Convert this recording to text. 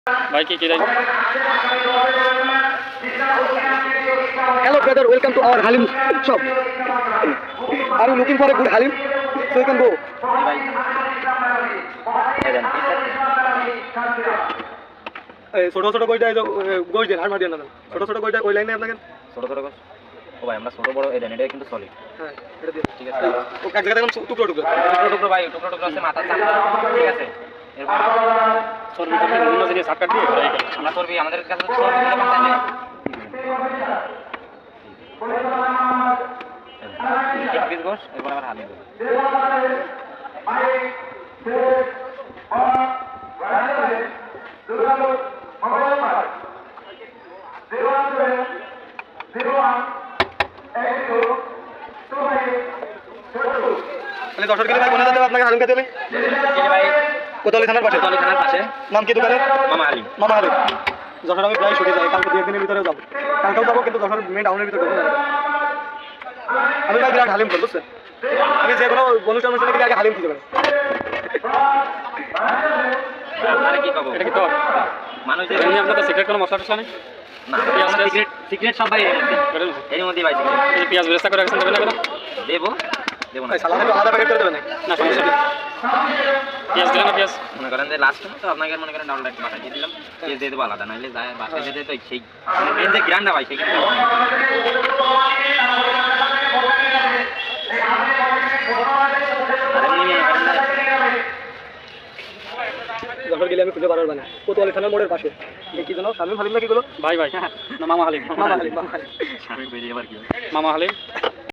ভাই কি কি Hello brother, welcome to our Halim shop. Are you looking for a good Halim? So you can go. ছোট ছোট কইটা গোশ দেন আর মার দেন না ছোট ছোট কইটা কই লাইনে আপনাকে ছোট ছোট গোশ ও ভাই আমরা ছোট বড় এই দেন এটা কিন্তু সলিড হ্যাঁ এটা দিন ঠিক আছে ও কাট জায়গা দেখুন টুকরো টুকরো টুকরো টুকরো ভাই টুকরো টুকরো আছে মাথা চামড়া ঠিক আছে এরপর চর্বি চর্বি বিভিন্ন জিনিস হাত কাট দিয়ে ফ্রাই করি আমরা চর্বি আমাদের কাছে চর্বি দিলে পাঠালে এক পিস গোশ এরপর আবার হালিম তাহলে 10 কিলো ভাই বলে দিতে আপনাকে হালিম খেতে হবে ভাই কোতোয়ালি থানার পাশে নাম কি দোকানের মামা হালিম মামা হালিম যশোর আমি প্রায় ছুটে যাই কালকে 2 দিনের ভিতরে যাব কালকেও যাবো কিন্তু যশোর মেন টাউনের ভিতরে ঢুকবো না আমি ভাই বিরাট হালিম করব বুঝছেন আমি যে কোনো অনুষ্ঠানে গেলে আগে হালিম খেতে পারি আরে কি পাবো এটা কি তো মানুষ যে এমনি আপনাদের সিক্রেট কোনো মশলা টশলা নেই না সিক্রেট সিক্রেট সব ভাই এর মধ্যে ভাই এই পেঁয়াজ বেরেস্তা করে রাখছেন দেবেন না কেন দেবো দেবো না ভাই সালাদে তো আলাদা প্যাকেট করে দেবেন না সমস্যা নেই পেঁয়াজ দিলেন না পেঁয়াজ মনে করেন যে লাস্ট তো আপনাকে মনে করেন ডাউনলোড একটা বানাই দিলাম পেঁয়াজ দিয়ে দেবো আলাদা নাইলে যায় বাসায় যেতে তো সেই মেন যে গ্রান্ডা ভাই সেই যশোর গেলে আমি খুঁজে পারবো না কোতোয়ালি থানার মোড়ের পাশে কি জানো শামিম হালিম না কি গুলো ভাই ভাই না মামা হালিম মামা হালিম মামা হালিম আমি বেরিয়ে আবার কি মামা হালিম